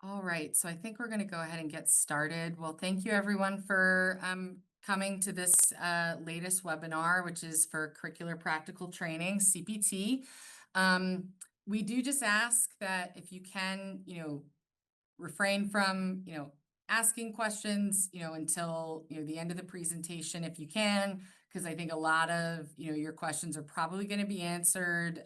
All right, so I think we're going to go ahead and get started. Well, thank you everyone for coming to this latest webinar, which is for Curricular Practical Training, CPT. We do just ask that if you can, refrain from, asking questions, until, the end of the presentation if you can, because I think a lot of, your questions are probably going to be answered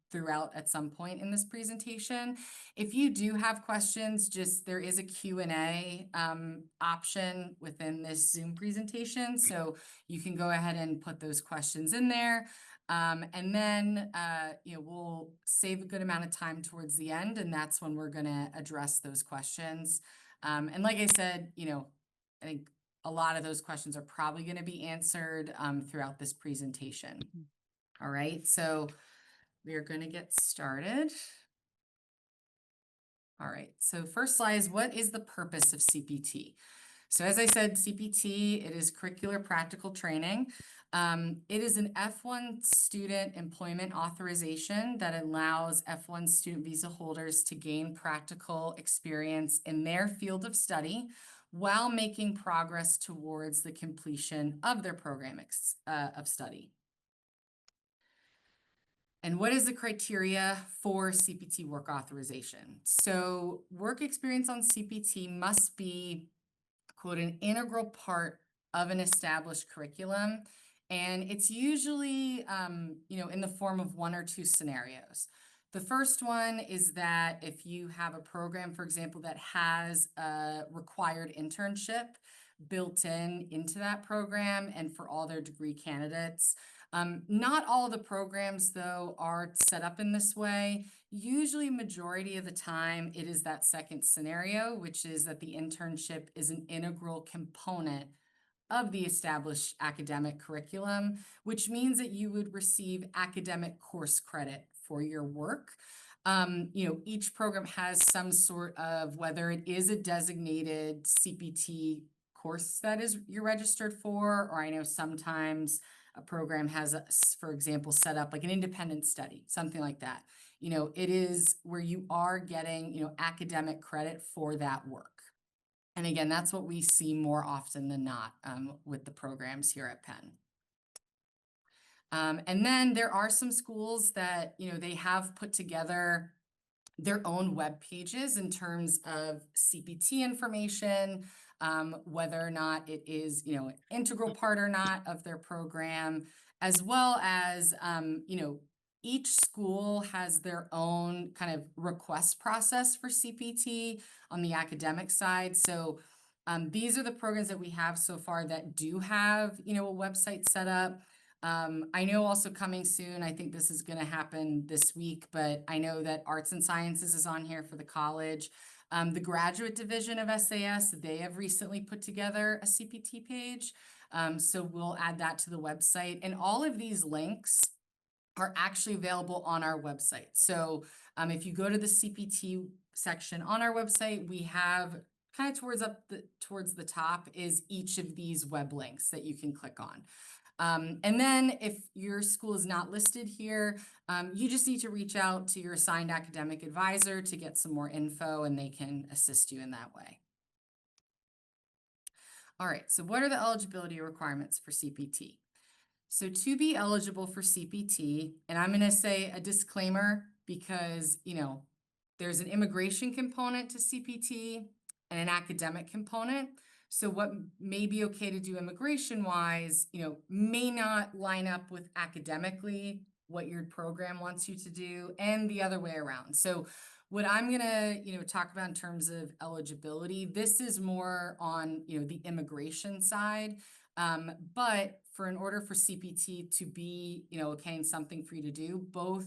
throughout at some point in this presentation. If you do have questions, there is a Q&A option within this Zoom presentation, so you can go ahead and put those questions in there. And then, we'll save a good amount of time towards the end, and that's when we're going to address those questions. And like I said, I think a lot of those questions are probably going to be answered throughout this presentation. All right, so we are going to get started. All right, so first slide is, what is the purpose of CPT? So as I said, CPT, it is Curricular Practical Training. It is an F-1 student employment authorization that allows F-1 student visa holders to gain practical experience in their field of study while making progress towards the completion of their program of study. And what is the criteria for CPT work authorization? So work experience on CPT must be, quote, an integral part of an established curriculum. And it's usually, in the form of one or two scenarios. The first one is that if you have a program, for example, that has a required internship built into that program and for all their degree candidates. Not all the programs, though, are set up in this way. Usually, majority of the time, it is that second scenario, which is that the internship is an integral component of the established academic curriculum, which means that you would receive academic course credit for your work. Each program has some sort of, whether it is a designated CPT course that you're registered for, or I know sometimes a program has, for example, set up like an independent study, something like that. It is where you are getting, academic credit for that work. And again, that's what we see more often than not with the programs here at Penn. And then there are some schools that, they have put together their own web pages in terms of CPT information, whether or not it is, an integral part or not of their program, as well as, each school has their own kind of request process for CPT on the academic side. So these are the programs that we have so far that do have, a website set up. I know also coming soon, I think this is going to happen this week, but I know that Arts and Sciences is on here for the college. The graduate division of SAS, they have recently put together a CPT page. So we'll add that to the website. And all of these links are actually available on our website. So if you go to the CPT section on our website, we have kind of towards the top is each of these web links that you can click on. And then if your school is not listed here, you just need to reach out to your assigned academic advisor to get some more info, and they can assist you in that way. All right, so what are the eligibility requirements for CPT? So to be eligible for CPT, and I'm going to say a disclaimer because, there's an immigration component to CPT and an academic component. So what may be okay to do immigration-wise, may not line up with academically what your program wants you to do, and the other way around. So what I'm gonna, talk about in terms of eligibility, this is more on, the immigration side. But in order for CPT to be, okay, and something for you to do, both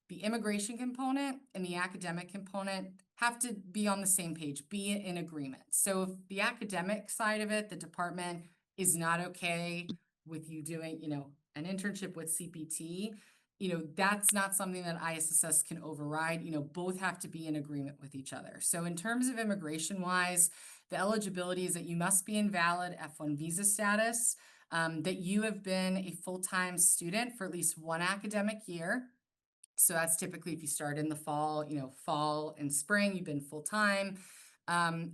the immigration component and the academic component have to be on the same page, be in agreement. So if the academic side of it, the department is not okay with you doing, an internship with CPT, that's not something that ISSS can override. Both have to be in agreement with each other. So in terms of immigration wise, the eligibility is that you must be in valid F-1 visa status. that you have been a full-time student for at least one academic year. So that's typically if you start in the fall, fall and spring, you've been full-time.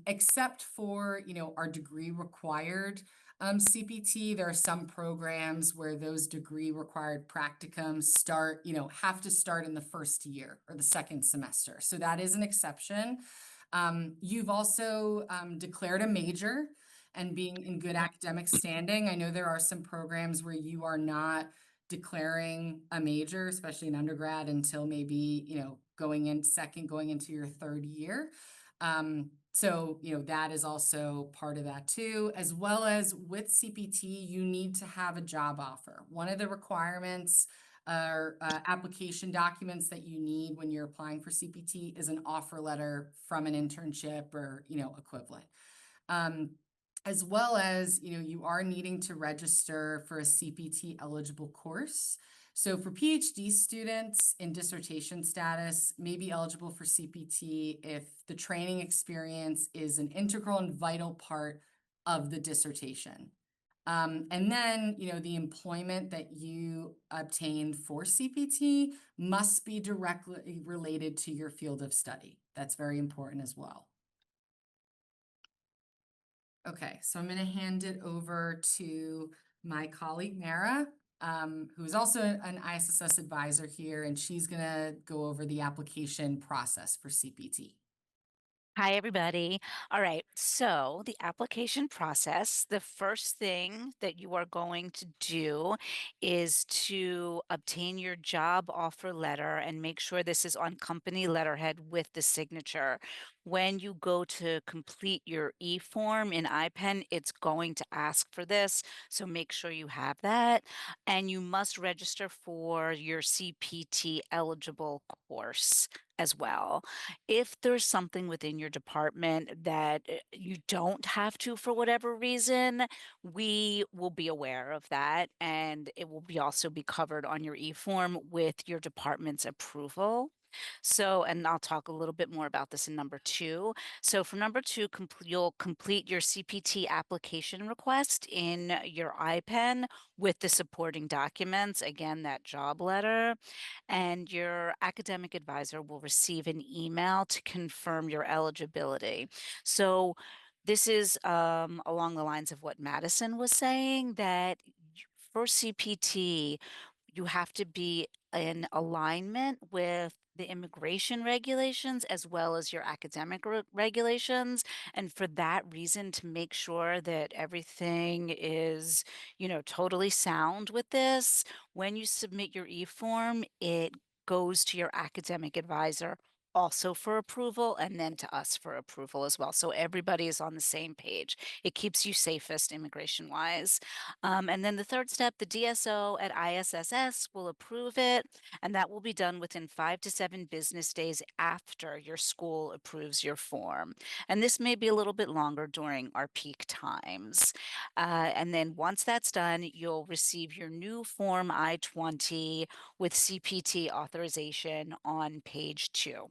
Except for, our degree required CPT, there are some programs where those degree required practicums have to start in the first year or the second semester. So that is an exception. You've also declared a major and being in good academic standing. I know there are some programs where you are not declaring a major, especially in undergrad, until maybe, going into your third year. So, that is also part of that too, as well as with CPT, you need to have a job offer. One of the requirements or application documents that you need when you're applying for CPT is an offer letter from an internship or, equivalent. As well as, you are needing to register for a CPT eligible course. So for PhD students in dissertation status may be eligible for CPT if the training experience is an integral and vital part of the dissertation. And then, the employment that you obtained for CPT must be directly related to your field of study. That's very important as well. Okay, so I'm going to hand it over to my colleague, Mara, who is also an ISSS advisor here, and she's going to go over the application process for CPT. Hi, everybody. All right. So the application process, the first thing that you are going to do is to obtain your job offer letter and make sure this is on company letterhead with the signature. When you go to complete your e-form in IPEN, it's going to ask for this. So make sure you have that. And you must register for your CPT eligible course as well. If there's something within your department that you don't have to for whatever reason, we will be aware of that, and it will also be covered on your e-form with your department's approval. So, and I'll talk a little bit more about this in number 2. So for number 2, you'll complete your CPT application request in your IPEN with the supporting documents, again, that job letter, and your academic advisor will receive an email to confirm your eligibility. So this is along the lines of what Madison was saying, that for CPT, you have to be in alignment with the immigration regulations as well as your academic regulations. And for that reason, to make sure that everything is, totally sound with this, when you submit your e-form, it goes to your academic advisor also for approval, and then to us for approval as well. So everybody is on the same page. It keeps you safest immigration wise. And then the third step, the DSO at ISSS will approve it, and that will be done within 5 to 7 business days after your school approves your form. And this may be a little bit longer during our peak times. And then once that's done, you'll receive your new Form I-20 with CPT authorization on page 2.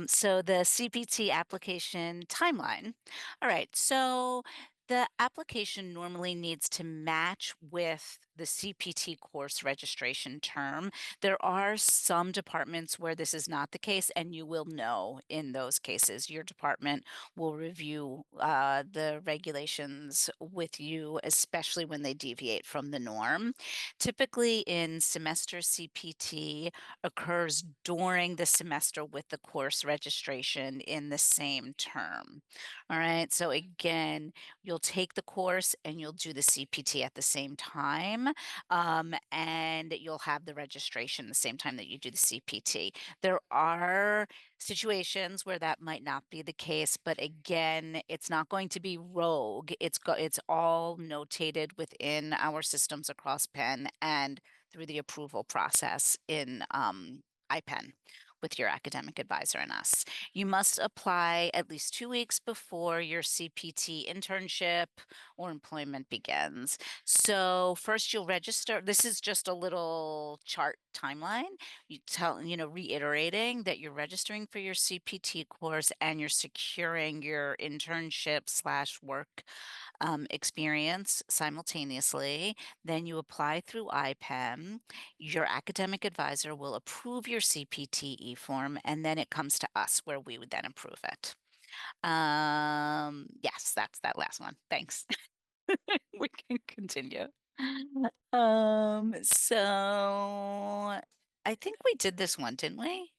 So the CPT application timeline. All right, so the application normally needs to match with the CPT course registration term. There are some departments where this is not the case, and you will know in those cases. Your department will review the regulations with you, especially when they deviate from the norm. Typically in semester CPT, occurs during the semester with the course registration in the same term. All right, so again, you'll take the course and you'll do the CPT at the same time, and you'll have the registration the same time that you do the CPT. There are situations where that might not be the case, but again, it's not going to be rogue. It's all notated within our systems across Penn and through the approval process in IPEN. with your academic advisor and us. You must apply at least 2 weeks before your CPT internship or employment begins. So first you'll register. This is just a little chart timeline. Reiterating that you're registering for your CPT course and you're securing your internship slash work experience simultaneously. Then you apply through IPEM. Your academic advisor will approve your CPTE form, and then it comes to us where we would then approve it. Yes, that's that last one. Thanks. We can continue. So I think we did this one, didn't we?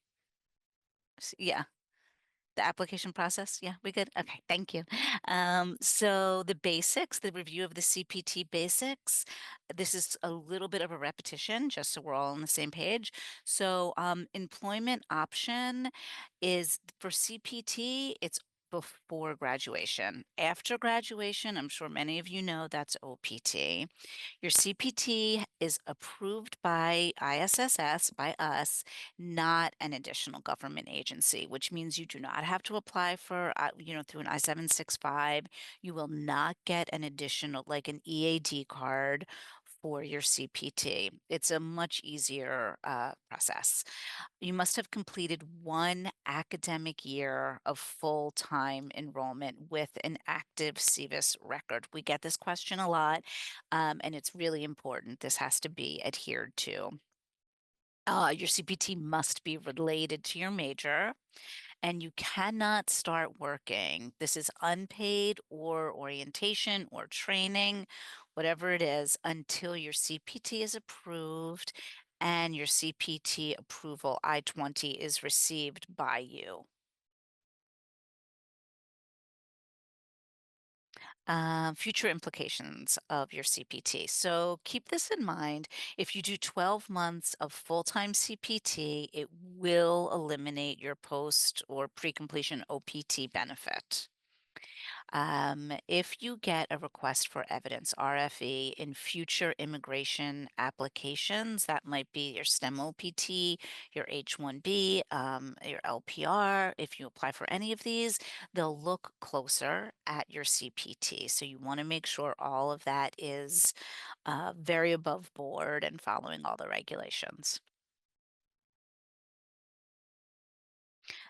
Yeah. The application process? Yeah, we good? Okay, thank you. So the basics, the review of the CPT basics, this is a little bit of a repetition, just so we're all on the same page. So employment option is for CPT, it's before graduation. After graduation, I'm sure many of you know that's OPT. Your CPT is approved by ISSS, by us, not an additional government agency, which means you do not have to apply for, through an I-765. You will not get an additional, like an EAD card for your CPT. It's a much easier process. You must have completed 1 academic year of full-time enrollment with an active CVIS record. We get this question a lot, and it's really important. This has to be adhered to. Your CPT must be related to your major, and you cannot start working. This is unpaid or orientation or training, whatever it is, until your CPT is approved and your CPT approval I-20 is received by you. Future implications of your CPT. So keep this in mind. If you do 12 months of full-time CPT, it will eliminate your post or pre-completion OPT benefit. If you get a request for evidence, RFE, in future immigration applications, that might be your STEM OPT, your H-1B, your LPR. If you apply for any of these, they'll look closer at your CPT. So you want to make sure all of that is very above board and following all the regulations.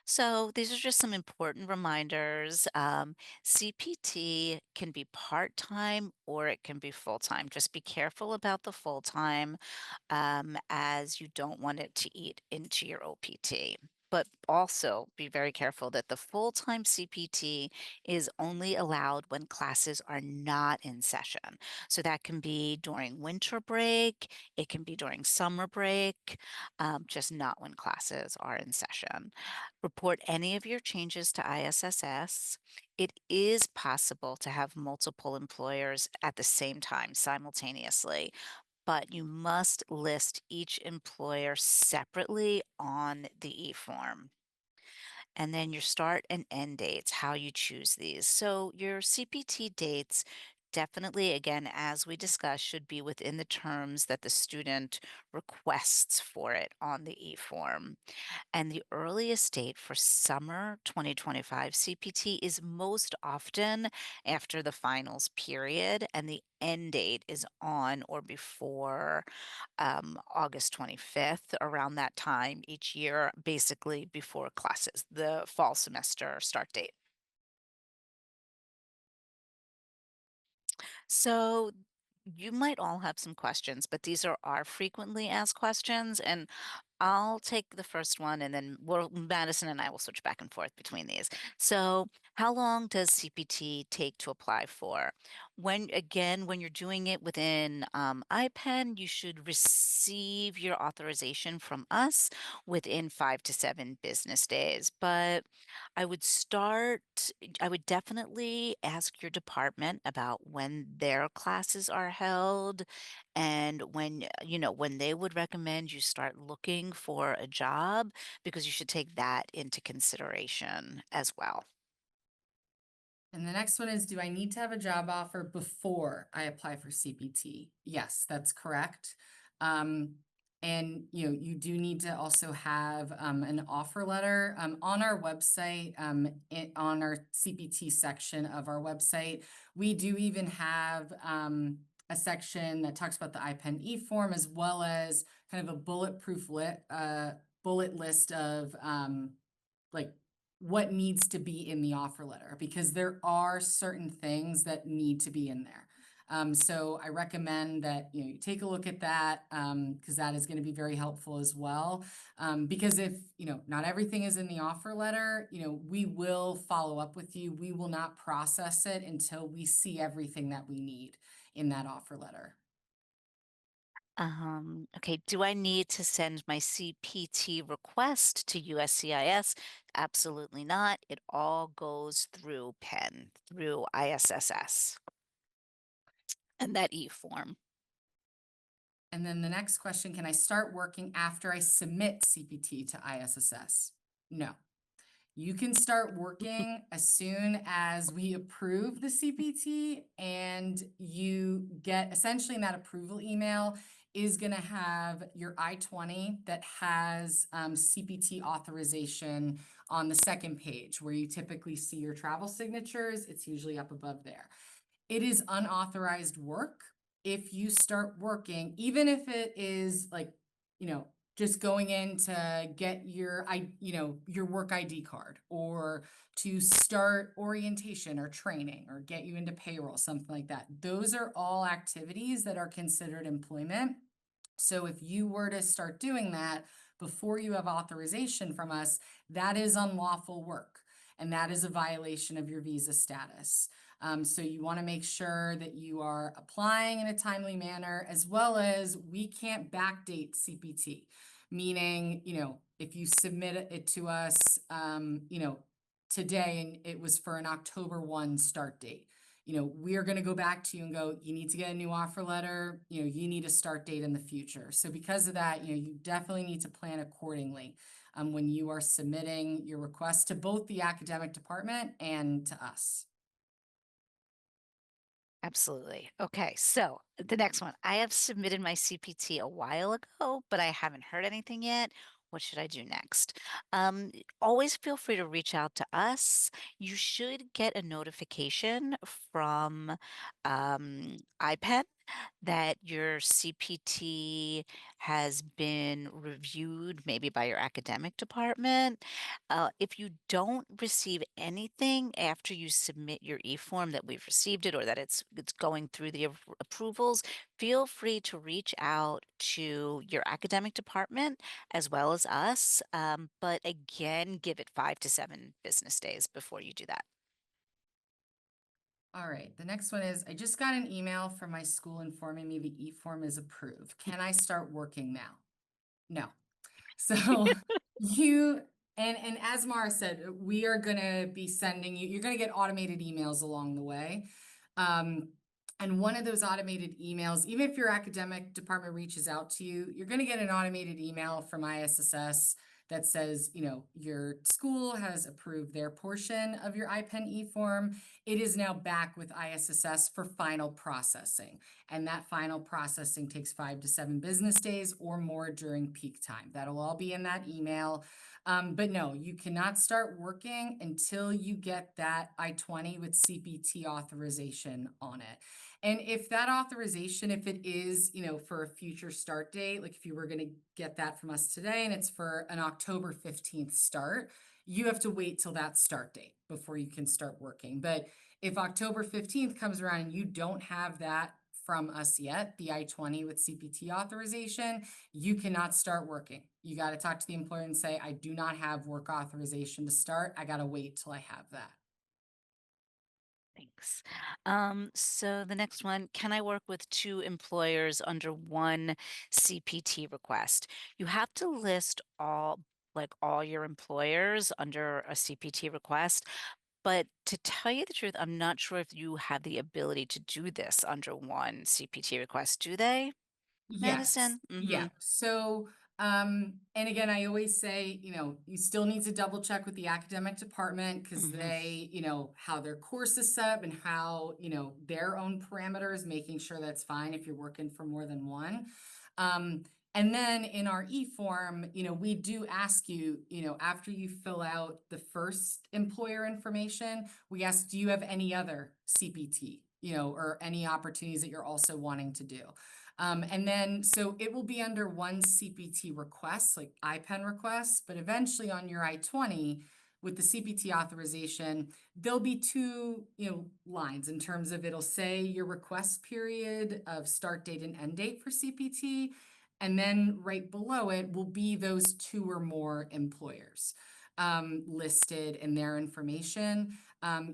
So these are just some important reminders. CPT can be part-time or it can be full-time. Just be careful about the full-time as you don't want it to eat into your OPT. But also be very careful that the full-time CPT is only allowed when classes are not in session. So that can be during winter break, it can be during summer break, just not when classes are in session. Report any of your changes to ISSS. It is possible to have multiple employers at the same time simultaneously, but you must list each employer separately on the e-form. And then your start and end dates, how you choose these. So your CPT dates definitely, again, as we discussed, should be within the terms that the student requests for it on the e-form. And the earliest date for summer 2025 CPT is most often after the finals period, and the end date is on or before August 25th, around that time each year, basically before classes, the fall semester start date. So you might all have some questions, but these are our frequently asked questions, and I'll take the first one and then Madison and I will switch back and forth between these. So, how long does CPT take to apply for? When you're doing it within IPEN, you should receive your authorization from us within 5 to 7 business days. But I would start, I would definitely ask your department about when their classes are held and when they would recommend you start looking for a job, because you should take that into consideration as well. And the next one is, do I need to have a job offer before I apply for CPT? Yes, that's correct. And, you do need to also have an offer letter on our website, on our CPT section of our website. We do even have a section that talks about the IPEN e-form, as well as kind of a bullet list of like what needs to be in the offer letter, because there are certain things that need to be in there. So I recommend that, you take a look at that, because that is going to be very helpful as well. Because if, not everything is in the offer letter, we will follow up with you. We will not process it until we see everything that we need in that offer letter. Okay, do I need to send my CPT request to USCIS? Absolutely not. It all goes through PEN, through ISSS, and that e-form. And then the next question, can I start working after I submit CPT to ISSS? No. You can start working as soon as we approve the CPT, and you get essentially in that approval email is going to have your I-20 that has CPT authorization on the second page where you typically see your travel signatures. It's usually up above there. It is unauthorized work if you start working, even if it is like, just going in to get your work ID card, or to start orientation or training, or get you into payroll, something like that. Those are all activities that are considered employment. So if you were to start doing that before you have authorization from us, that is unlawful work, and that is a violation of your visa status. So you want to make sure that you are applying in a timely manner, as well as we can't backdate CPT, meaning, if you submit it to us, today, and it was for an October 1 start date, we're going to go back to you and go, you need to get a new offer letter, you need a start date in the future. So because of that, you definitely need to plan accordingly when you are submitting your request to both the academic department and to us. Absolutely. Okay, so the next one. I have submitted my CPT a while ago, but I haven't heard anything yet. What should I do next? Always feel free to reach out to us. You should get a notification from IPEN that your CPT has been reviewed, maybe by your academic department. If you don't receive anything after you submit your e-form that we've received it, or that it's going through the approvals, feel free to reach out to your academic department as well as us. But again, give it 5 to 7 business days before you do that. All right, the next one is, I just got an email from my school informing me the e-form is approved. Can I start working now? No. So you, and as Mara said, we are gonna be sending you, you're gonna get automated emails along the way. And one of those automated emails, even if your academic department reaches out to you, you're gonna get an automated email from ISSS that says, your school has approved their portion of your IPEN e-form. It is now back with ISSS for final processing. And that final processing takes 5 to 7 business days or more during peak time. That'll all be in that email. But no, you cannot start working until you get that I-20 with CPT authorization on it. And if that authorization, if it is, for a future start date, like if you were going to get that from us today and it's for an October 15th start, you have to wait till that start date before you can start working. But if October 15th comes around and you don't have that from us yet, the I-20 with CPT authorization, you cannot start working. You got to talk to the employer and say, I do not have work authorization to start. I got to wait till I have that. Thanks. So the next one, can I work with 2 employers under one CPT request? You have to list all your employers under a CPT request. But to tell you the truth, I'm not sure if you have the ability to do this under one CPT request. Do they, Yes, Madison? Mm-hmm. yeah. So, and again, I always say, you still need to double check with the academic department, because Mm-hmm. they, how their course is set up and how, their own parameters, making sure that's fine if you're working for more than one. Um, And then in our e-form, we do ask you, after you fill out the first employer information, we ask, do you have any other CPT, or any opportunities that you're also wanting to do? And then, so it will be under one CPT request, like IPEN requests, but eventually on your I-20, with the CPT authorization, there'll be two, lines in terms of it'll say your request period of start date and end date for CPT. And then right below it will be those two or more employers listed in their information.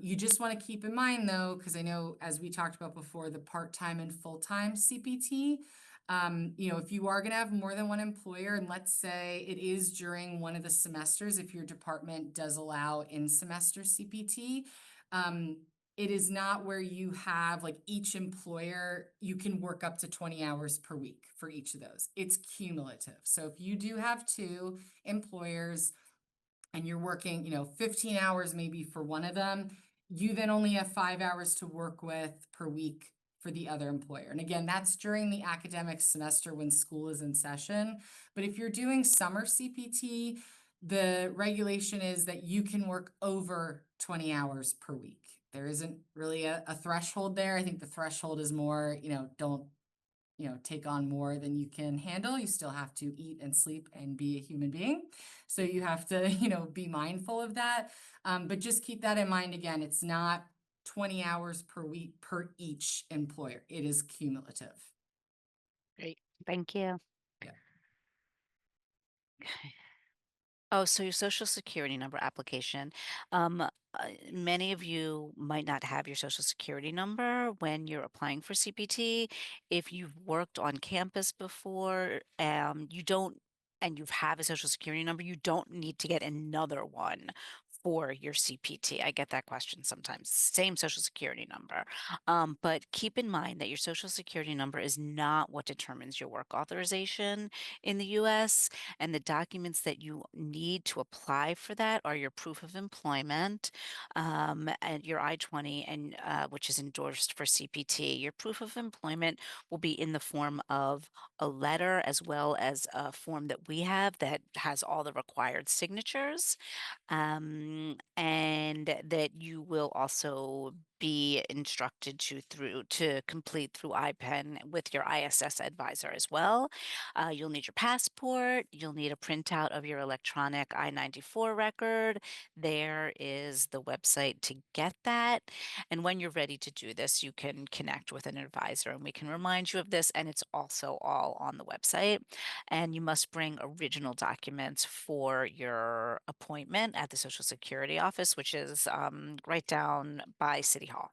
You just want to keep in mind though, because I know as we talked about before, the part-time and full-time CPT, if you are going to have more than one employer, and let's say it is during one of the semesters, if your department does allow in-semester CPT, it is not where you have like each employer, you can work up to 20 hours per week for each of those. It's cumulative. So if you do have two employers and you're working, 15 hours maybe for one of them, you then only have 5 hours to work with per week for the other employer. And again, that's during the academic semester when school is in session. But if you're doing summer CPT, the regulation is that you can work over 20 hours per week. There isn't really a threshold there. I think the threshold is more, don't, take on more than you can handle. You still have to eat and sleep and be a human being. So you have to, be mindful of that. But just keep that in mind. Again, it's not 20 hours per week per each employer. It is cumulative. Great. Thank you. Yeah. Okay. Oh, so your social security number application. Many of you might not have your social security number when you're applying for CPT. If you've worked on campus before, you don't, and you have a social security number, you don't need to get another one for your CPT. I get that question sometimes. Same social security number. But keep in mind that your social security number is not what determines your work authorization in the US, and the documents that you need to apply for that are your proof of employment, and your I-20, and which is endorsed for CPT. Your proof of employment will be in the form of a letter as well as a form that we have that has all the required signatures, and that you will also be instructed to complete through IPEN with your ISS advisor as well. You'll need your passport. You'll need a printout of your electronic I-94 record. There is the website to get that. And when you're ready to do this, you can connect with an advisor and we can remind you of this. And it's also all on the website. And you must bring original documents for your appointment at the Social Security office, which is right down by City Hall.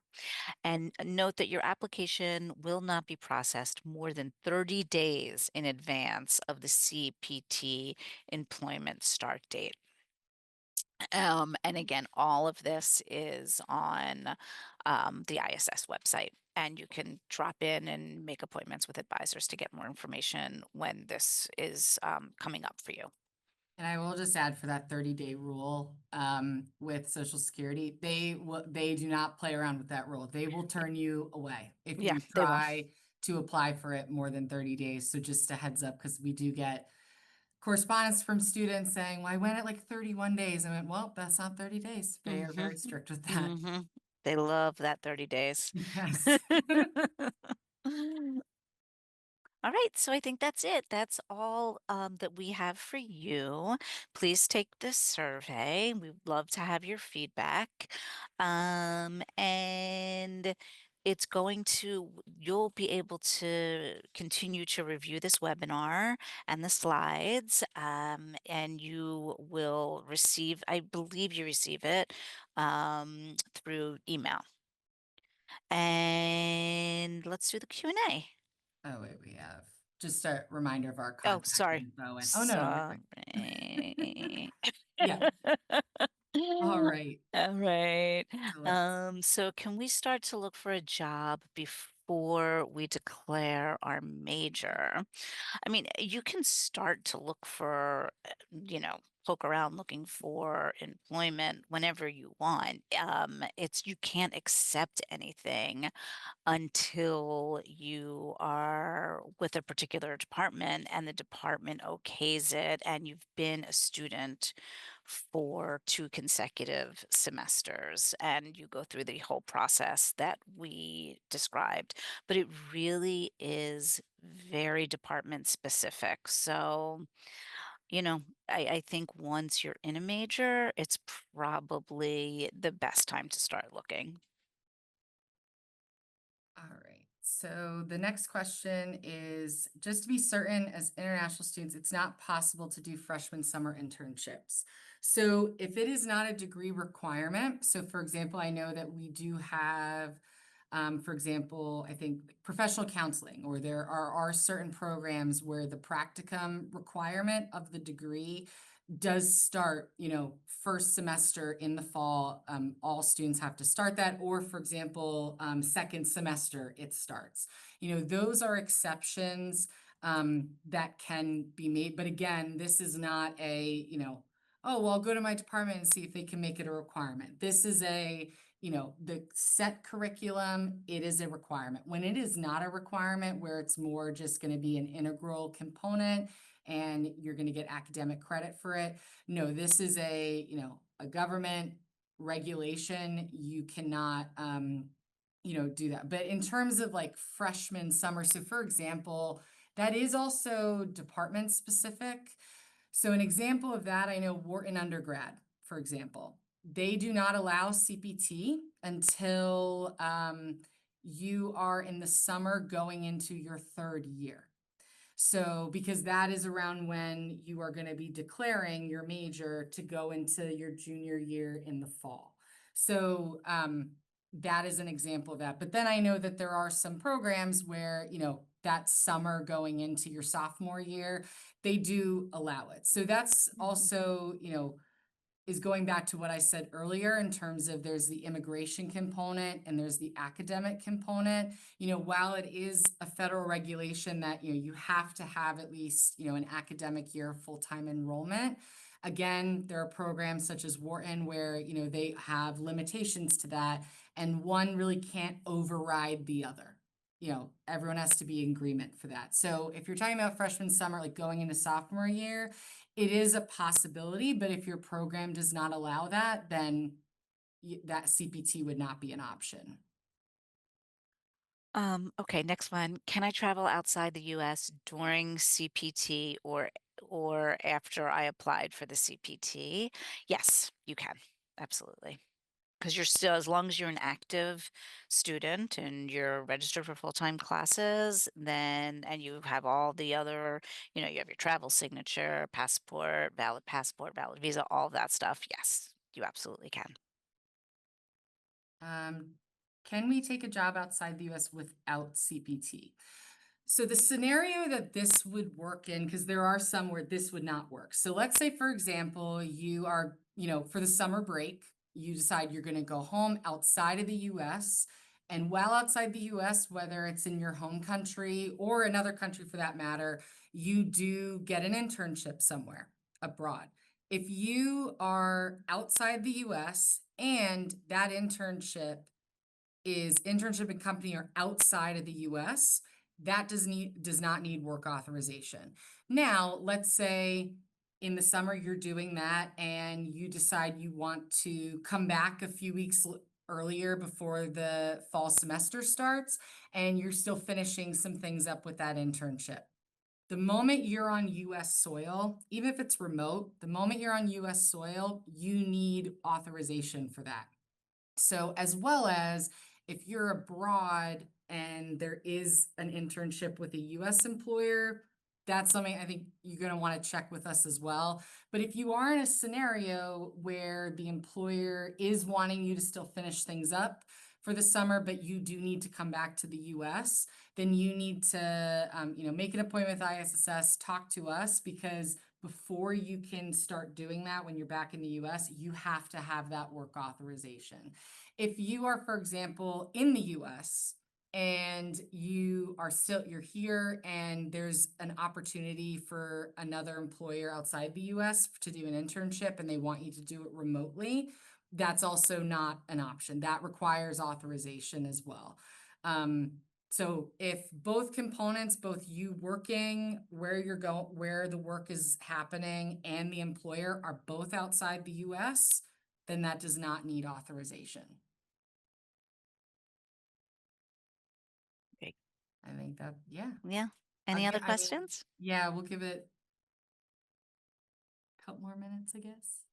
And note that your application will not be processed more than 30 days in advance of the CPT employment start date. And again, all of this is on the ISS website, and you can drop in and make appointments with advisors to get more information when this is coming up for you. And I will just add for that 30-day rule with Social Security, they do not play around with that rule. They will turn you away if Yeah, you they will. try to apply for it more than 30 days. So just a heads up, because we do get correspondence from students saying, well, I went at like 31 days. I went, well, that's not 30 days. They are very strict with that. They love that 30 days. Yes. All right, so I think that's it. That's all that we have for you. Please take this survey. We'd love to have your feedback. And it's going to, you'll be able to continue to review this webinar and the slides, and you will receive, I believe you receive it through email. And let's do the Q&A. Oh, wait, we have just a reminder of our Oh, contact sorry. info. And, oh, no, you're fine. Sorry. Yeah. All right. All right. So let's, So can we start to look for a job before we declare our major. I mean, you can start to look for, poke around looking for employment whenever you want. It's you can't accept anything until you are with a particular department and the department okays it and you've been a student for 2 consecutive semesters and you go through the whole process that we described. But it really is very department specific. So, I think once you're in a major, it's probably the best time to start looking. All right. So the next question is, just to be certain, as international students, it's not possible to do freshman summer internships. So if it is not a degree requirement, so for example, I know that we do have, for example, I think professional counseling, or there are certain programs where the practicum requirement of the degree does start, first semester in the fall. All students have to start that, or for example, second semester it starts. Those are exceptions that can be made. But again, this is not oh, well, I'll go to my department and see if they can make it a requirement. This is the set curriculum, it is a requirement. When it is not a requirement, where it's more just going to be an integral component, and you're going to get academic credit for it. No, this is a government regulation. You cannot, do that. But in terms of like freshman summer, so for example, that is also department specific. So an example of that, I know Wharton undergrad, for example, they do not allow CPT until you are in the summer going into your third year. So, because that is around when you are going to be declaring your major to go into your junior year in the fall. So, that is an example of that. But then I know that there are some programs where, that summer going into your sophomore year, they do allow it. So that's also, is going back to what I said earlier in terms of there's the immigration component and there's the academic component. While it is a federal regulation that, you have to have at least, an academic year full-time enrollment. Again, there are programs such as Wharton where, they have limitations to that, and one really can't override the other. Everyone has to be in agreement for that. So if you're talking about freshman summer, like going into sophomore year, it is a possibility, but if your program does not allow that, then that CPT would not be an option. Okay, next one. Can I travel outside the US during CPT or after I applied for the CPT? Yes, you can. Absolutely. Because you're still, as long as you're an active student and you're registered for full-time classes, then, and you have all the other, you have your travel signature, passport, valid visa, all of that stuff. Yes, you absolutely can. Um, can we take a job outside the US without CPT? So the scenario that this would work in, because there are some where this would not work. So let's say, for example, you are, for the summer break, you decide you're going to go home outside of the US. And while outside the US, whether it's in your home country or another country for that matter, you do get an internship somewhere abroad. If you are outside the US and that internship and company are outside of the US, that does not need work authorization. Now, let's say in the summer you're doing that and you decide you want to come back a few weeks earlier before the fall semester starts, and you're still finishing some things up with that internship. The moment you're on US soil, even if it's remote, the moment you're on US soil, you need authorization for that. So, as well as if you're abroad and there is an internship with a US employer, that's something I think you're going to want to check with us as well. But if you are in a scenario where the employer is wanting you to still finish things up for the summer, but you do need to come back to the US, then you need to, make an appointment with ISSS, talk to us, because before you can start doing that when you're back in the US, you have to have that work authorization. If you are, for example, in the US and you're here and there's an opportunity for another employer outside the US to do an internship and they want you to do it remotely, that's also not an option. That requires authorization as well. So if both components, both you working where you're going, where the work is happening, and the employer are both outside the US, then that does not need authorization. Great. I think that, yeah. Yeah. Any other questions? Yeah, we'll give it a couple more minutes, I guess.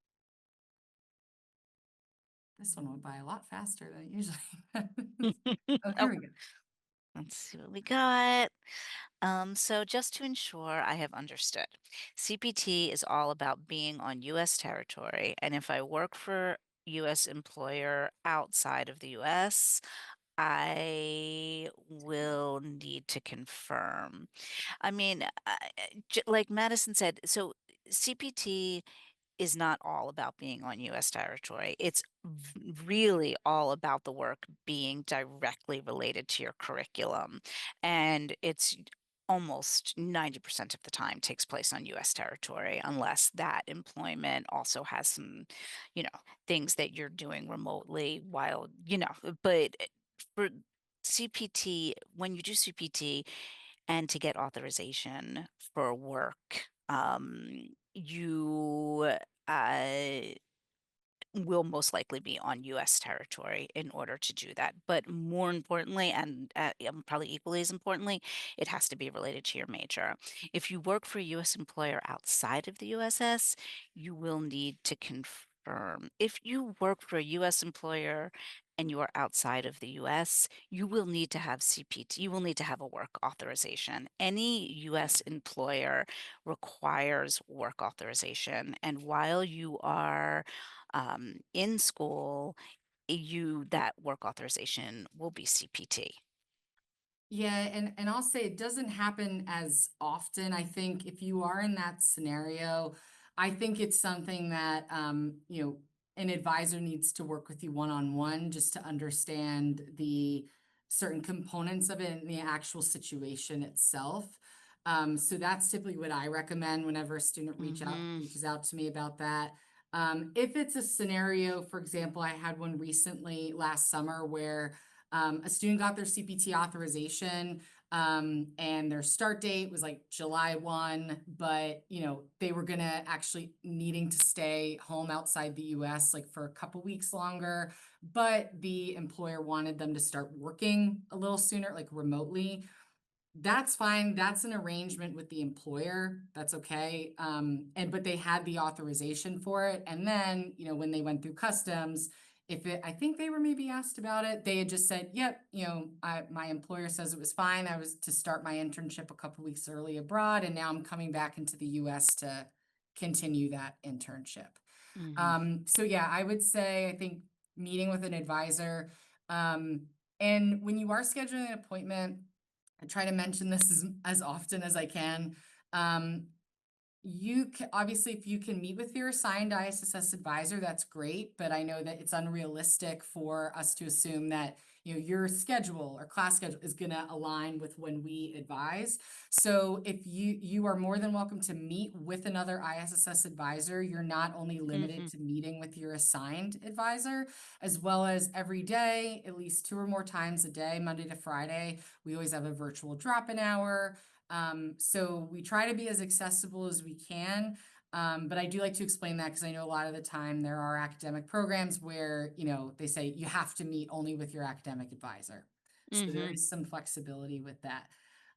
This one went by a lot faster than it usually does. Oh, Oh, here we go. let's see what we got. So just to ensure I have understood, CPT is all about being on U.S. territory, and if I work for U.S. employer outside of the U.S., I will need to confirm. I mean, like Madison said, so CPT is not all about being on US territory. It's really all about the work being directly related to your curriculum. And it's almost 90% of the time takes place on US territory, unless that employment also has some, things that you're doing remotely while, but for CPT, when you do CPT, and to get authorization for work, you uh, will most likely be on US territory in order to do that. But more importantly, and probably equally as importantly, it has to be related to your major. If you work for a US employer outside of the USS, you will need to confirm. If you work for a US employer and you are outside of the US, you will need to have CPT, you will need to have a work authorization. Any US employer requires work authorization. And while you are in school, that work authorization will be CPT. Yeah, and I'll say it doesn't happen as often. I think if you are in that scenario, I think it's something that an advisor needs to work with you one-on-one just to understand the certain components of it and the actual situation itself. So that's typically what I recommend whenever a student Mm-hmm. reaches out to me about that. If it's a scenario, for example, I had one recently last summer where a student got their CPT authorization, and their start date was like July 1, but they were gonna actually needing to stay home outside the US like for a couple weeks longer, but the employer wanted them to start working a little sooner, like remotely. That's fine. That's an arrangement with the employer. That's okay. But they had the authorization for it. And then, when they went through customs, I think they were maybe asked about it, they had just said, yep, my employer says it was fine. I was to start my internship a couple weeks early abroad, and now I'm coming back into the US to continue that internship. Mm-hmm. So yeah, I would say, I think meeting with an advisor, and when you are scheduling an appointment, I try to mention this as often as I can. You can, obviously, if you can meet with your assigned ISSS advisor, that's great, but I know that it's unrealistic for us to assume that your schedule or class schedule is going to align with when we advise. So if you are more than welcome to meet with another ISSS advisor, you're not only limited Mm-hmm. to meeting with your assigned advisor, as well as every day, at least 2 or more times a day, Monday to Friday. We always have a virtual drop-in hour. So we try to be as accessible as we can. But I do like to explain that because I know a lot of the time there are academic programs where, they say you have to meet only with your academic advisor. So there Mm-hmm. is some flexibility with that.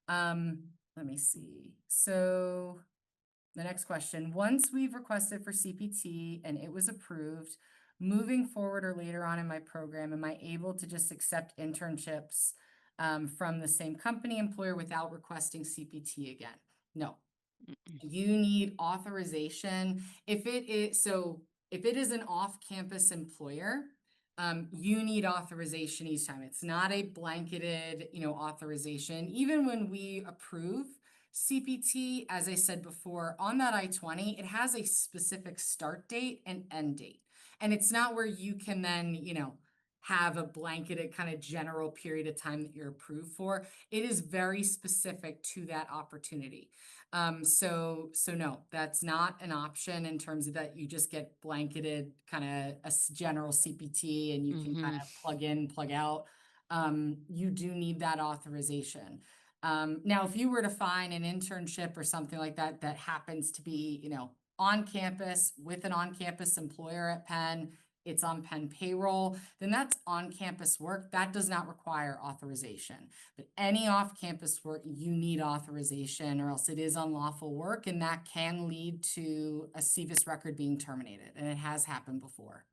Let me see. So the next question, once we've requested for CPT and it was approved, moving forward or later on in my program, am I able to just accept internships from the same company employer without requesting CPT again? No, you need authorization. If it is an off-campus employer, you need authorization each time. It's not a blanketed, authorization. Even when we approve CPT, as I said before, on that I-20, it has a specific start date and end date. And it's not where you can then, have a blanketed kind of general period of time that you're approved for. It is very specific to that opportunity. So no, that's not an option in terms of that you just get blanketed kind of general CPT and you can kind Mhm. of plug in, plug out. You do need that authorization. Now, if you were to find an internship or something like that that happens to be, on campus with an on-campus employer at Penn, it's on Penn payroll, then that's on-campus work. That does not require authorization. But any off-campus work, you need authorization or else it is unlawful work, and that can lead to a CVIS record being terminated, and it has happened before.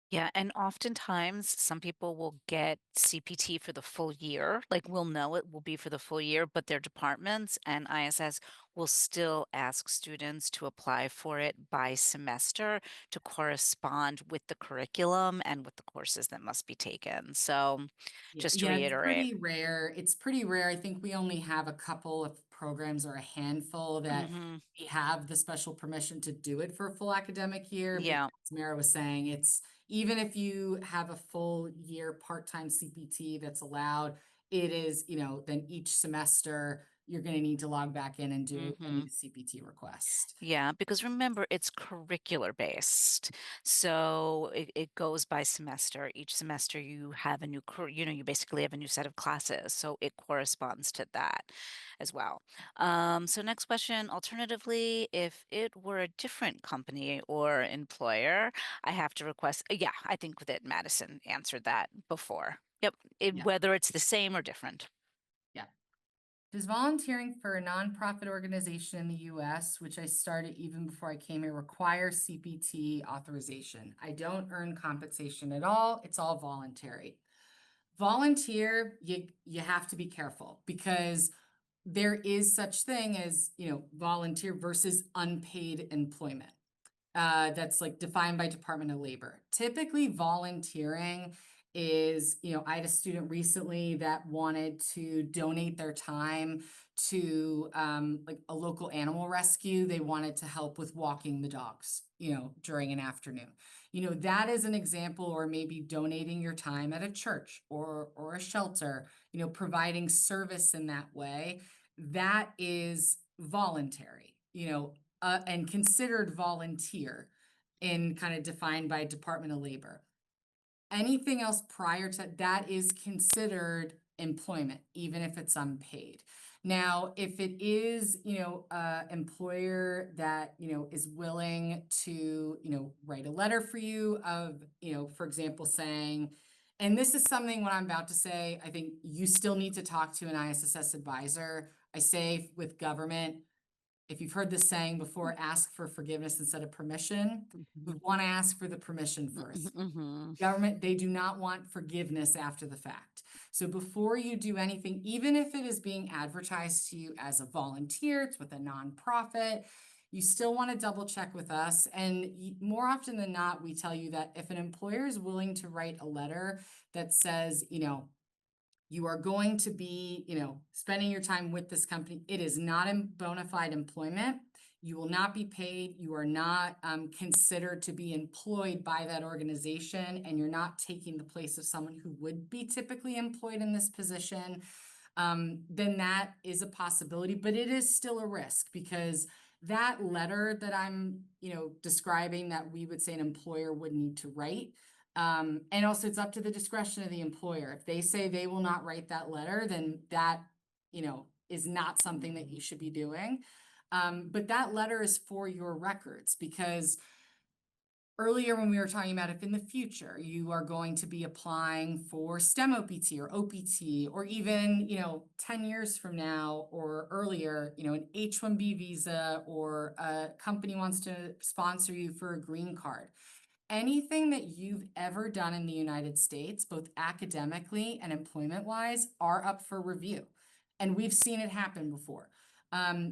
Yeah, and oftentimes some people will get CPT for the full year. Like we'll know it will be for the full year, but their departments and ISS will still ask students to apply for it by semester to correspond with the curriculum and with the courses that must be taken. So Yeah, just to yeah, it's reiterate. pretty rare. It's pretty rare. I think we only have a couple of programs or a handful that Hmm. we have the special permission to do it for a full academic year. But Yeah. as Mara was saying, it's even if you have a full year part-time CPT that's allowed, it is, then each semester you're going to need to log back in and do a new Hmm. CPT request. Yeah, because remember, it's curricular based. So it goes by semester. Each semester you have a new, you basically have a new set of classes. So it corresponds to that as well. So next question, alternatively, if it were a different company or employer, I have to request, yeah, I think that Madison answered that before. Yep, Yeah, whether it's the same or different. yeah. Does volunteering for a nonprofit organization in the US, which I started even before I came here, require CPT authorization? I don't earn compensation at all. It's all voluntary. Volunteer, you have to be careful because there is such thing as, volunteer versus unpaid employment. That's like defined by Department of Labor. Typically, volunteering is, I had a student recently that wanted to donate their time to like a local animal rescue. They wanted to help with walking the dogs, during an afternoon. That is an example, or maybe donating your time at a church or a shelter, providing service in that way. That is voluntary, and considered volunteer in kind of defined by Department of Labor. Anything else prior to that is considered employment, even if it's unpaid. Now, if it is, employer that, is willing to, write a letter for you of, for example, saying, and this is something what I'm about to say, I think you still need to talk to an ISSS advisor. I say with government, if you've heard this saying before, ask for forgiveness instead of permission. We Mhm. want to ask for the permission first. Mhm. Government, they do not want forgiveness after the fact. So before you do anything, even if it is being advertised to you as a volunteer, it's with a nonprofit, you still want to double check with us. And more often than not, we tell you that if an employer is willing to write a letter that says, you are going to be, spending your time with this company. It is not in bona fide employment. You will not be paid. You are not considered to be employed by that organization, and you're not taking the place of someone who would be typically employed in this position. Then that is a possibility, but it is still a risk because that letter that I'm, describing that we would say an employer would need to write. And also it's up to the discretion of the employer. If they say they will not write that letter, then that, is not something that you should be doing. But that letter is for your records because earlier when we were talking about if in the future you are going to be applying for STEM OPT or OPT, or even, 10 years from now or earlier, an H-1B visa, or a company wants to sponsor you for a green card. Anything that you've ever done in the United States, both academically and employment-wise, are up for review. And we've seen it happen before.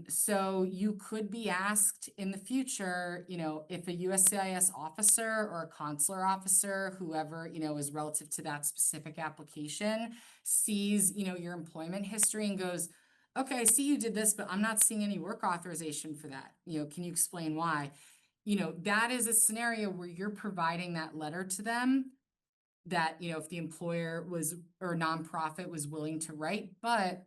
So you could be asked in the future, if a USCIS officer or a consular officer, whoever, is relative to that specific application, sees, your employment history and goes, okay, I see you did this, but I'm not seeing any work authorization for that. Can you explain why? that is a scenario where you're providing that letter to them that, if the employer was or nonprofit was willing to write, but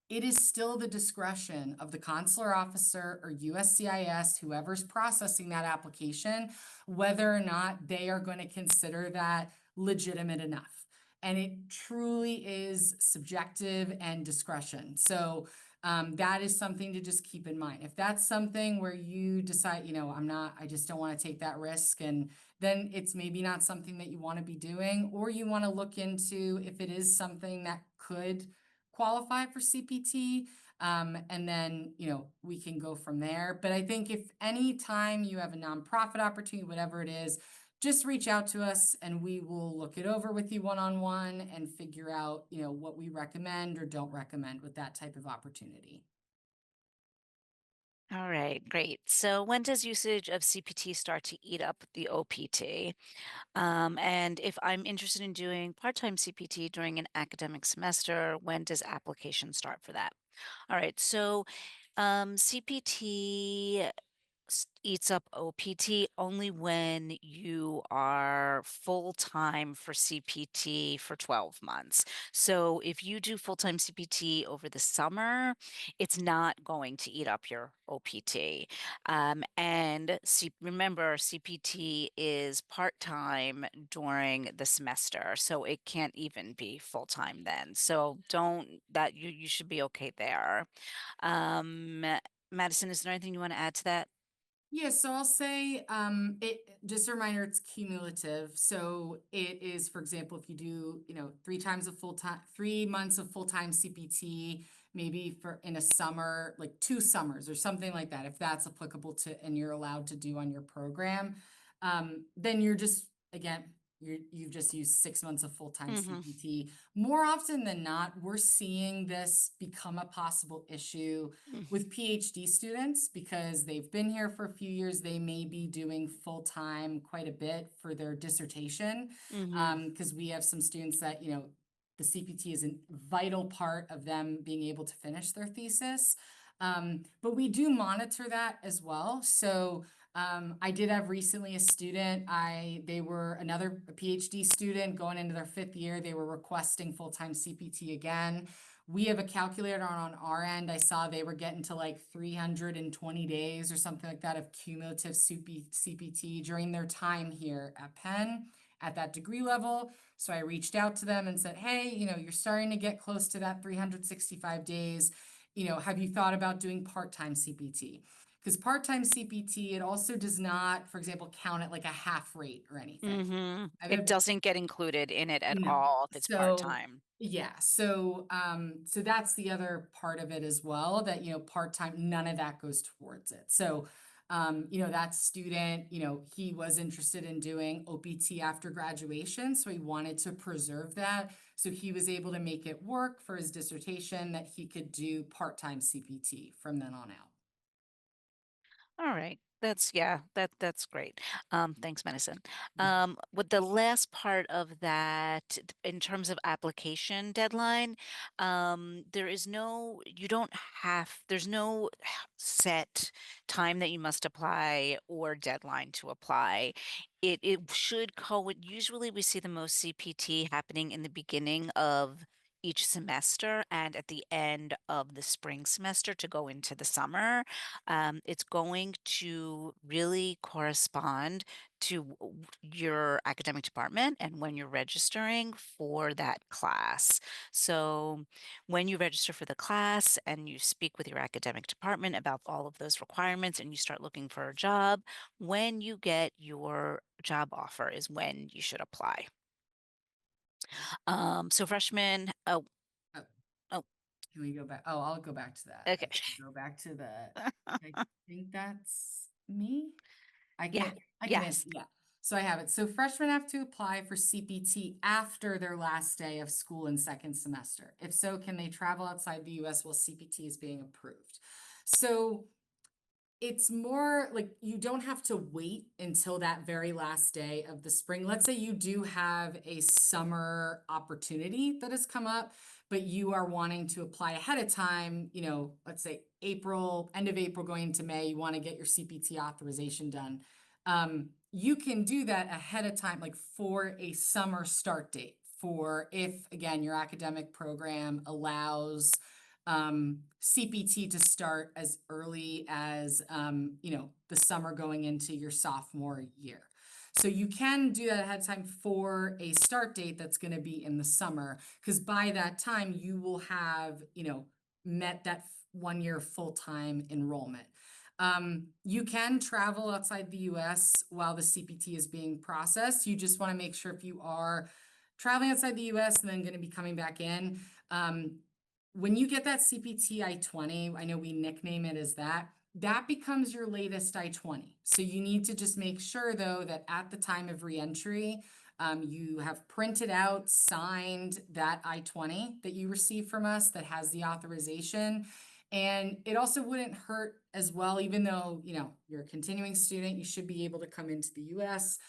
it is still the discretion of the consular officer or USCIS, whoever's processing that application, whether or not they are going to consider that legitimate enough. And it truly is subjective and discretion. So that is something to just keep in mind. If that's something where you decide, I just don't want to take that risk, and then it's maybe not something that you want to be doing, or you want to look into if it is something that could qualify for CPT. And then, we can go from there. But I think if any time you have a nonprofit opportunity, whatever it is, just reach out to us and we will look it over with you one-on-one and figure out, what we recommend or don't recommend with that type of opportunity. All right, great. So when does usage of CPT start to eat up the OPT? And if I'm interested in doing part-time CPT during an academic semester, when does application start for that? All right, so CPT eats up OPT only when you are full time for CPT for 12 months. So if you do full time CPT over the summer, it's not going to eat up your OPT. Remember, CPT is part time during the semester, so it can't even be full time then. So don't that you should be okay there. Um, Madison, is there anything you want to add to that? Yeah, so I'll say just a reminder, it's cumulative. So it is, for example, if you do, 3 months of full-time CPT, maybe for in a summer, like 2 summers or something like that, if that's applicable to and you're allowed to do on your program, then you're just again, you've just used 6 months of full-time Mm-hmm. CPT. More often than not, we're seeing this become a possible issue with PhD students because they've been here for a few years. They may be doing full-time quite a bit for their dissertation, Mm-hmm. because we have some students that, the CPT is a vital part of them being able to finish their thesis. But we do monitor that as well. So I did have recently a student, they were another PhD student going into their 5th year. They were requesting full-time CPT again. We have a calculator on our end. I saw they were getting to like 320 days or something like that of cumulative CPT during their time here at Penn at that degree level. So I reached out to them and said, hey, you're starting to get close to that 365 days. Have you thought about doing part-time CPT? Because part-time CPT, it also does not, for example, count at like a half rate or anything. Mm-hmm. I've It had doesn't get included in it at no. all if it's So part-time. yeah, so that's the other part of it as well, that part-time, none of that goes towards it. So that student, he was interested in doing OPT after graduation, so he wanted to preserve that. So he was able to make it work for his dissertation that he could do part-time CPT from then on out. All right. That's great. Thanks, Medicine. Yeah. With the last part of that, in terms of application deadline, you don't have, there's no set time that you must apply or deadline to apply. It should usually we see the most CPT happening in the beginning of each semester and at the end of the spring semester to go into the summer. It's going to really correspond to your academic department and when you're registering for that class. So, when you register for the class and you speak with your academic department about all of those requirements and you start looking for a job, when you get your job offer is when you should apply. So freshmen, Oh, oh, can we go back? Oh, I'll go back to that. I okay. can go back to I think that's me. I Yeah, can, I can answer, yes. yeah. So I have it. So freshmen have to apply for CPT after their last day of school in second semester. If so, can they travel outside the US while CPT is being approved? So it's more like you don't have to wait until that very last day of the spring. Let's say you do have a summer opportunity that has come up, but you are wanting to apply ahead of time, let's say April, end of April going into May, you want to get your CPT authorization done. You can do that ahead of time, like for a summer start date, for if, again, your academic program allows CPT to start as early as, the summer going into your sophomore year. So you can do that ahead of time for a start date that's going to be in the summer, because by that time you will have, met that 1 year full-time enrollment. You can travel outside the US while the CPT is being processed. You just want to make sure if you are traveling outside the US and then going to be coming back in, when you get that CPT I-20, I know we nickname it as that becomes your latest I-20. So you need to just make sure, though, that at the time of reentry, you have printed out, signed that I-20 that you received from us that has the authorization. And it also wouldn't hurt as well, even though, you're a continuing student, you should be able to come into the US.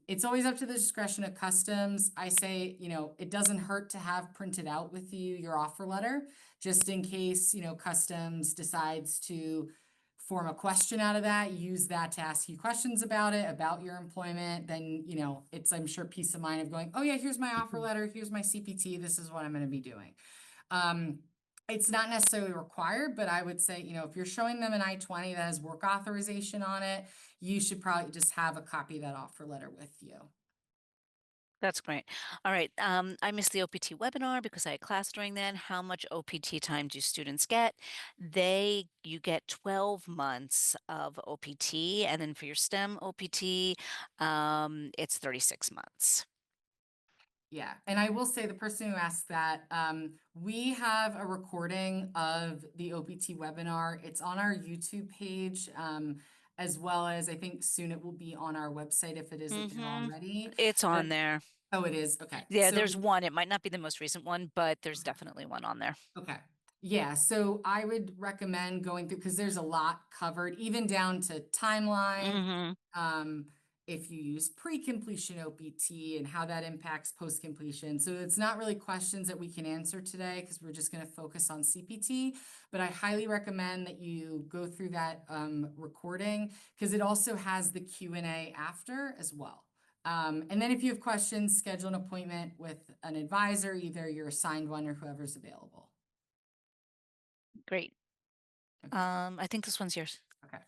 It's always up to the discretion of customs. I say, it doesn't hurt to have printed out with you your offer letter, just in case, customs decides to form a question out of that, use that to ask you questions about it, about your employment, then, it's, I'm sure, peace of mind of going, oh yeah, here's my offer letter, here's my CPT, this is what I'm going to be doing. It's not necessarily required, but I would say, if you're showing them an I-20 that has work authorization on it, you should probably just have a copy of that offer letter with you. That's great. All right. I missed the OPT webinar because I had class during then. How much OPT time do students get? You get 12 months of OPT, and then for your STEM OPT, it's 36 months. Yeah, and I will say, the person who asked that, we have a recording of the OPT webinar. It's on our YouTube page, as well as I think soon it will be on our website if it isn't there already. It's But on there. oh, it is? Okay. Yeah, So, there's one. It might not be the most recent one, but there's definitely one on there. okay. Yeah, so I would recommend going through, because there's a lot covered, even down to timeline. If you use pre-completion OPT and how that impacts post-completion. So it's not really questions that we can answer today, because we're just going to focus on CPT. But I highly recommend that you go through that recording, because it also has the Q&A after as well. And then if you have questions, schedule an appointment with an advisor, either your assigned one or whoever's available. Great. Okay. I think this one's yours. Okay.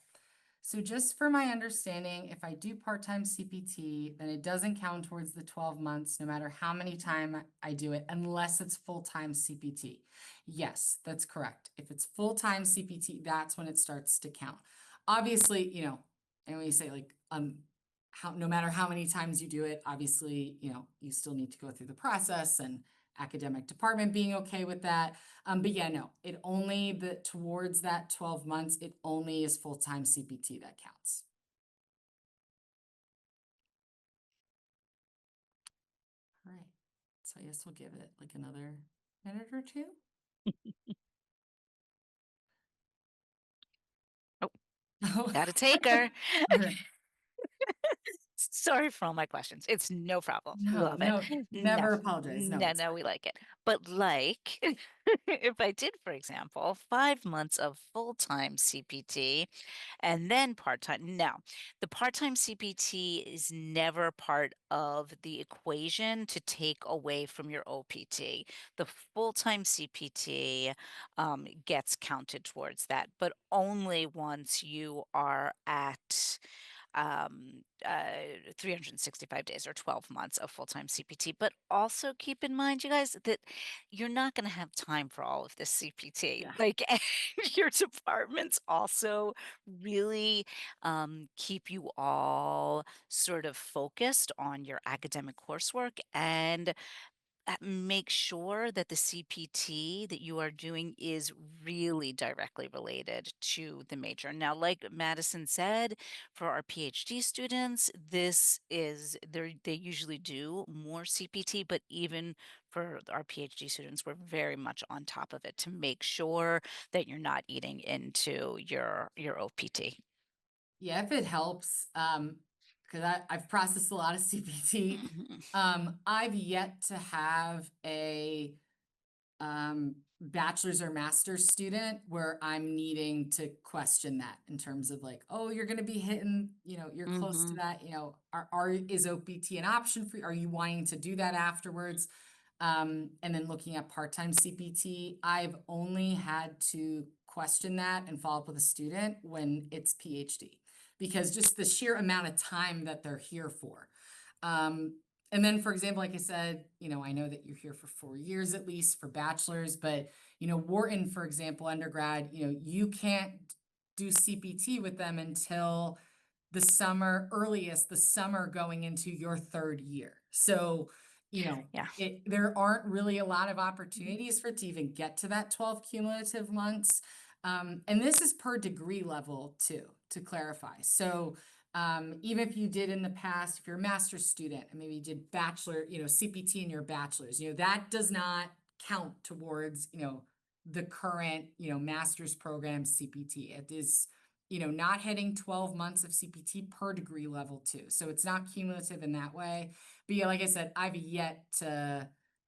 So just for my understanding, if I do part-time CPT, then it doesn't count towards the 12 months, no matter how many times I do it, unless it's full-time CPT. Yes, that's correct. If it's full-time CPT, that's when it starts to count. Obviously, and when you say like, no matter how many times you do it, obviously, you still need to go through the process and academic department being okay with that. But yeah, no, towards that 12 months, it only is full-time CPT that counts. All right. So I guess we'll give it like another minute or two. Oh, got a taker. All right. Sorry for all my questions. It's no problem. No, Love it. no, No, never apologize. No, no, it's no, fine. we like it. But like, if I did, for example, 5 months of full-time CPT and then part-time, no, the part-time CPT is never part of the equation to take away from your OPT. The full-time CPT gets counted towards that, but only once you are at 365 days or 12 months of full-time CPT. But also keep in mind, you guys, that you're not going to have time for all of this CPT. Yeah. Like your departments also really keep you all sort of focused on your academic coursework and make sure that the CPT that you are doing is really directly related to the major. Now, like Madison said, for our PhD students, they usually do more CPT, but even for our PhD students, we're very much on top of it to make sure that you're not eating into your OPT. Yeah, if it helps, because I've processed a lot of CPT. I've yet to have a bachelor's or master's student where I'm needing to question that in terms of like, oh, you're gonna be hitting, you're close to Mhm. that, is OPT an option for you? Are you wanting to do that afterwards? And then looking at part-time CPT, I've only had to question that and follow up with a student when it's PhD, because just the sheer amount of time that they're here for. Um, and then, for example, like I said, I know that you're here for 4 years at least for bachelor's, but, Wharton, for example, undergrad, you can't do CPT with them until the summer going into your third year. So, Yeah. there aren't really a lot of opportunities for it to even get to that 12 cumulative months. And this is per degree level too, to clarify. So, even if you did in the past, if you're a master's student and maybe you did bachelor, CPT in your bachelor's, that does not count towards, the current, master's program CPT. It is, not hitting 12 months of CPT per degree level too. So it's not cumulative in that way. But yeah, like I said,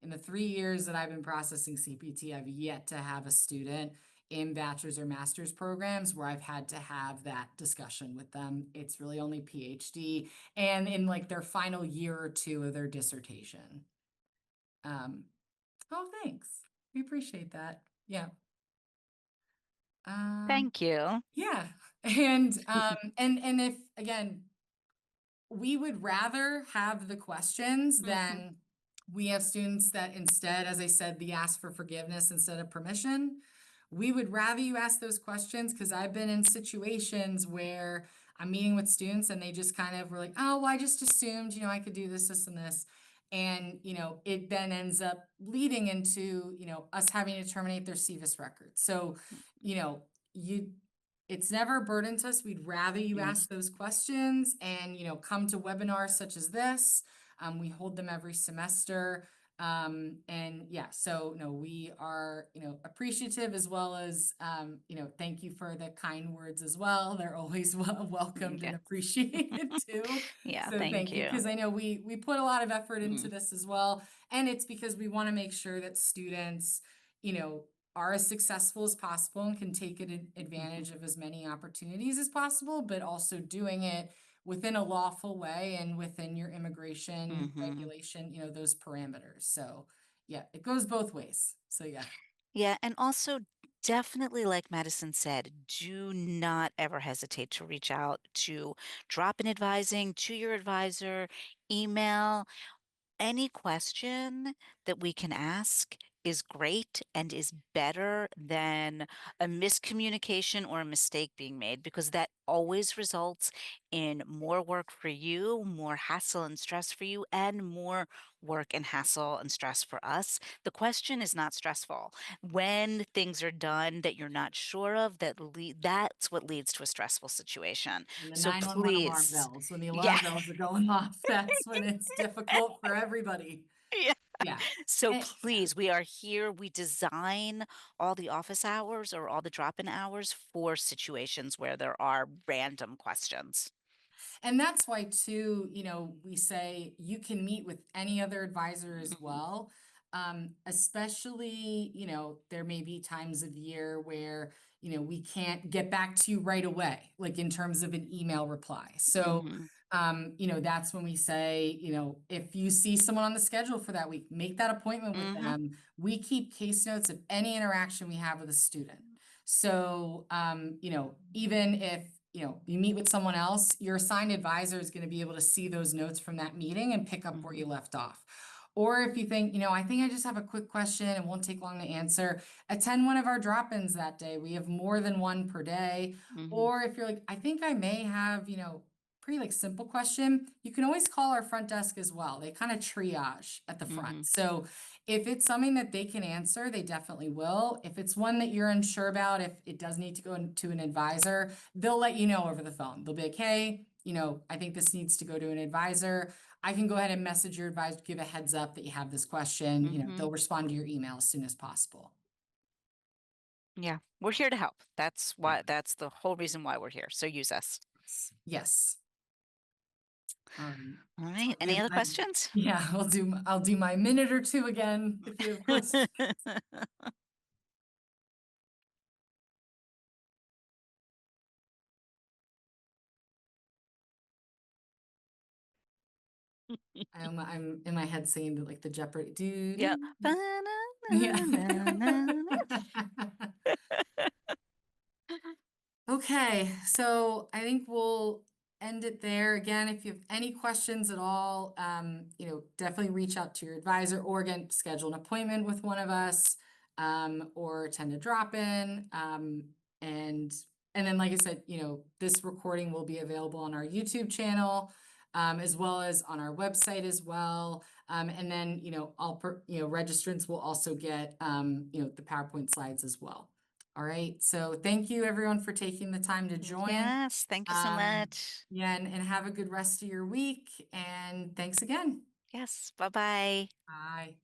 in the 3 years that I've been processing CPT, I've yet to have a student in bachelor's or master's programs where I've had to have that discussion with them. It's really only PhD and in like their final year or two of their dissertation. Um, oh, thanks. We appreciate that. Yeah. Um, Thank you. yeah. And if again, we would rather have the questions Mhm. than we have students that instead, as I said, the ask for forgiveness instead of permission. We would rather you ask those questions because I've been in situations where I'm meeting with students and they just kind of were like, oh, well, I just assumed, I could do this, this, and this. And, it then ends up leading into, us having to terminate their CVIS records. So, you know, you it's never a burden to us. We'd rather you Mhm. ask those questions and, come to webinars such as this. We hold them every semester. And yeah, so no, we are, appreciative as well as, thank you for the kind words as well. They're always welcomed Okay. and appreciated too. Yeah, So thank thank you, you. because I know we put a lot of effort into Mm. this as well. And it's because we want to make sure that students, you know, are as successful as possible and can take Mhm. advantage of as many opportunities as possible, but also doing it within a lawful way and within your immigration Mhm. regulation, those parameters. So yeah, it goes both ways. So yeah. Yeah, and also definitely, like Madison said, do not ever hesitate to reach out to drop in advising to your advisor, email. Any question that we can ask is great and is better than a miscommunication or a mistake being made, because that always results in more work for you, more hassle and stress for you, and more work and hassle and stress for us. The question is not stressful. When things are done that you're not sure of, that's what leads to a stressful situation. When the So 911 alarm please, bells, when the yeah. alarm bells are going off, that's when it's difficult for everybody. Yeah. So Yeah. please, we are here. We design all the office hours or all the drop-in hours for situations where there are random questions. And that's why too, we say you can meet with any other advisor as Mhm, well. Especially, there may be times of year where, we can't get back to you right away, like in terms of an email reply. So, mhm, that's when we say, if you see someone on the schedule for that week, make that appointment with mhm, them. We keep case notes of any interaction we have with a student. So, even if, you meet with someone else, your assigned advisor is going to be able to see those notes from that meeting and pick up where mhm, you left off. Or if you think, I think I just have a quick question and won't take long to answer, attend one of our drop-ins that day. We have more than one per day. mhm, Or if you're like, I think I may have, pretty like simple question, you can always call our front desk as well. They kind of triage at the front. mhm, So if it's something that they can answer, they definitely will. If it's one that you're unsure about, if it does need to go to an advisor, they'll let you know over the phone. They'll be like, hey, I think this needs to go to an advisor. I can go ahead and message your advisor, give a heads up that you have this question. mhm. They'll respond to your email as soon as possible. Yeah, we're here to help. Yeah. That's the whole reason why we're here. So use us. Yes. All right. All right. Sounds Any good. other questions? Yeah, I'll do my minute or two again if you have questions. I'm in my head singing like the Jeopardy. Yeah. Yeah. Ba-na-na-na-na. Okay, so I think we'll end it there. Again, if you have any questions at all, definitely reach out to your advisor or again, schedule an appointment with one of us, or attend a drop-in. And, and then, like I said, this recording will be available on our YouTube channel, as well as on our website as well. And then, registrants will also get, the PowerPoint slides as well. All right, so thank you everyone for taking the time to join. Yes. Thank you so much. Yeah, and have a good rest of your week, and thanks again. Yes. Bye-bye. Bye.